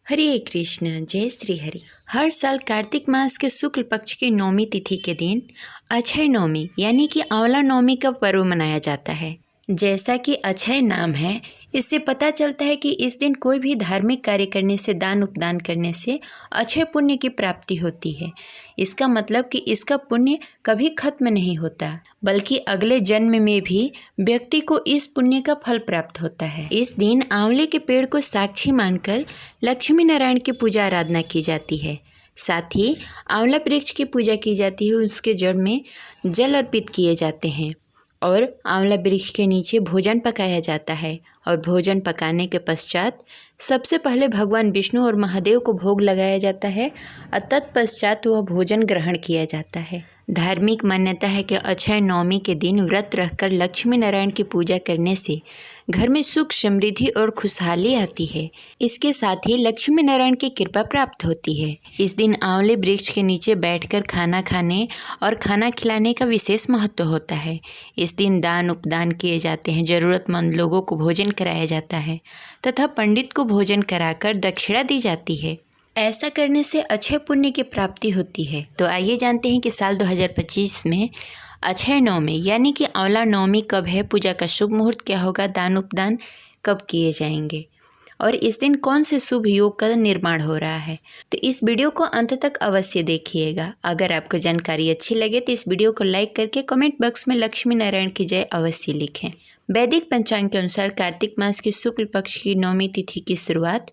हरे कृष्ण जय श्री हरि। हर साल कार्तिक मास के शुक्ल पक्ष की नौमी तिथि के दिन अक्षय नवमी यानी कि आंवला नवमी का पर्व मनाया जाता है। जैसा कि अक्षय नाम है, इससे पता चलता है कि इस दिन कोई भी धार्मिक कार्य करने से, दान उपदान करने से अक्षय पुण्य की प्राप्ति होती है। इसका मतलब कि इसका पुण्य कभी खत्म नहीं होता, बल्कि अगले जन्म में भी व्यक्ति को इस पुण्य का फल प्राप्त होता है। इस दिन आंवले के पेड़ को साक्षी मानकर लक्ष्मी नारायण की पूजा आराधना की जाती है। साथ ही आंवला वृक्ष की पूजा की जाती है, उसके जड़ में जल अर्पित किए जाते हैं और आंवला वृक्ष के नीचे भोजन पकाया जाता है। और भोजन पकाने के पश्चात सबसे पहले भगवान विष्णु और महादेव को भोग लगाया जाता है और तत्पश्चात वह भोजन ग्रहण किया जाता है। धार्मिक मान्यता है कि अक्षय नवमी के दिन व्रत रखकर लक्ष्मी नारायण की पूजा करने से घर में सुख, समृद्धि और खुशहाली आती है। इसके साथ ही लक्ष्मी नारायण की कृपा प्राप्त होती है। इस दिन आंवले वृक्ष के नीचे बैठकर खाना खाने और खाना खिलाने का विशेष महत्व होता है। इस दिन दान उपदान किए जाते हैं, ज़रूरतमंद लोगों को भोजन कराया जाता है तथा पंडित को भोजन कराकर दक्षिणा दी जाती है। ऐसा करने से अक्षय पुण्य की प्राप्ति होती है। तो आइए जानते हैं कि साल 2025 में अक्षय नवमी यानी कि आंवला नवमी कब है, पूजा का शुभ मुहूर्त क्या होगा, दान उपदान कब किए जाएंगे और इस दिन कौन से शुभ योग का निर्माण हो रहा है। तो इस वीडियो को अंत तक अवश्य देखिएगा। अगर आपको जानकारी अच्छी लगे तो इस वीडियो को लाइक करके कमेंट बॉक्स में लक्ष्मी नारायण की जय अवश्य लिखें। वैदिक पंचांग के अनुसार कार्तिक मास के शुक्ल पक्ष की नवमी तिथि की शुरुआत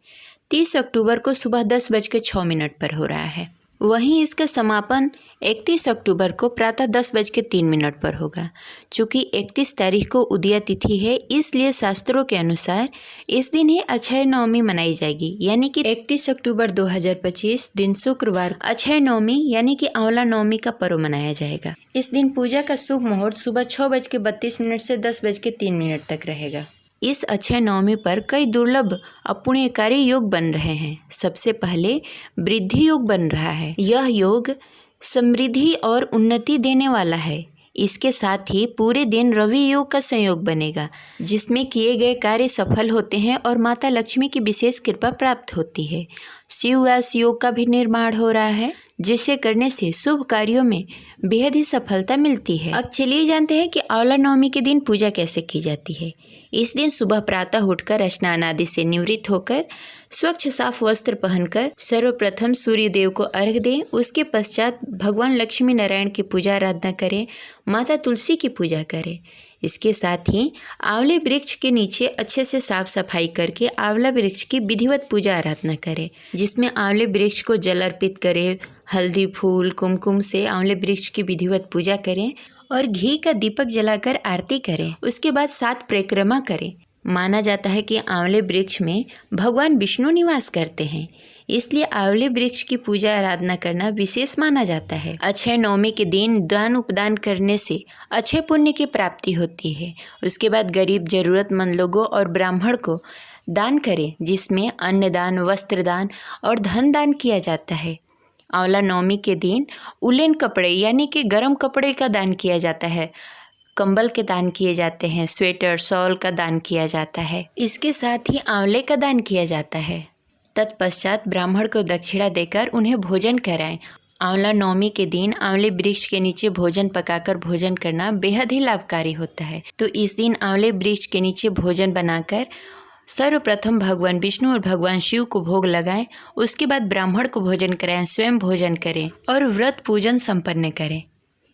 30 अक्टूबर को सुबह 10:06 पर हो रहा है। वहीं इसका समापन 31 अक्टूबर को प्रातः 10:03 पर होगा। चूँकि 31 तारीख को उदया तिथि है, इसलिए शास्त्रों के अनुसार इस दिन ही अक्षय नवमी मनाई जाएगी, यानी कि 31 अक्टूबर 2025 दिन शुक्रवार अक्षय नवमी यानी कि आंवला नवमी का पर्व मनाया जाएगा। इस दिन पूजा का शुभ मुहूर्त सुबह 6:32 से 10:03 तक रहेगा। इस अक्षय नवमी पर कई दुर्लभ अपुण्यकारी योग बन रहे हैं। सबसे पहले वृद्धि योग बन रहा है। यह योग समृद्धि और उन्नति देने वाला है। इसके साथ ही पूरे दिन रवि योग का संयोग बनेगा, जिसमें किए गए कार्य सफल होते हैं और माता लक्ष्मी की विशेष कृपा प्राप्त होती है। शिवव्यास योग का भी निर्माण हो रहा है, जिसे करने से शुभ कार्यों में बेहद ही सफलता मिलती है। अब चलिए जानते हैं कि आंवला नवमी के दिन पूजा कैसे की जाती है। इस दिन सुबह प्रातः उठकर स्नान आदि से निवृत्त होकर स्वच्छ साफ वस्त्र पहनकर सर्वप्रथम सूर्य देव को अर्घ्य दें। उसके पश्चात भगवान लक्ष्मी नारायण की पूजा आराधना करें, माता तुलसी की पूजा करें। इसके साथ ही आंवले वृक्ष के नीचे अच्छे से साफ सफाई करके आंवला वृक्ष की विधिवत पूजा आराधना करें, जिसमें आंवले वृक्ष को जल अर्पित करें, हल्दी फूल कुमकुम से आंवले वृक्ष की विधिवत पूजा करें और घी का दीपक जलाकर आरती करें। उसके बाद 7 परिक्रमा करें। माना जाता है कि आंवले वृक्ष में भगवान विष्णु निवास करते हैं, इसलिए आंवले वृक्ष की पूजा आराधना करना विशेष माना जाता है। अक्षय नवमी के दिन दान उपदान करने से अक्षय पुण्य की प्राप्ति होती है। उसके बाद गरीब, जरूरतमंद लोगों और ब्राह्मण को दान करें, जिसमें अन्नदान, वस्त्रदान और धन दान किया जाता है। आंवला नवमी के दिन उलेन कपड़े यानी कि गर्म कपड़े का दान किया जाता है, कंबल के दान किए जाते हैं, स्वेटर शॉल का दान किया जाता है। इसके साथ ही आंवले का दान किया जाता है। तत्पश्चात ब्राह्मण को दक्षिणा देकर उन्हें भोजन कराएं। आंवला नवमी के दिन आंवले वृक्ष के नीचे भोजन पकाकर भोजन करना बेहद ही लाभकारी होता है। तो इस दिन आंवले वृक्ष के नीचे भोजन बनाकर सर्वप्रथम भगवान विष्णु और भगवान शिव को भोग लगाएं। उसके बाद ब्राह्मण को भोजन कराएं, स्वयं भोजन करें और व्रत पूजन संपन्न करें।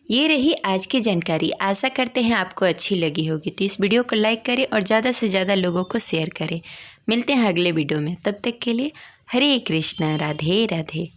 ये रही आज की जानकारी। आशा करते हैं आपको अच्छी लगी होगी। तो इस वीडियो को लाइक करें और ज़्यादा से ज़्यादा लोगों को शेयर करें। मिलते हैं अगले वीडियो में, तब तक के लिए हरे कृष्ण, राधे राधे।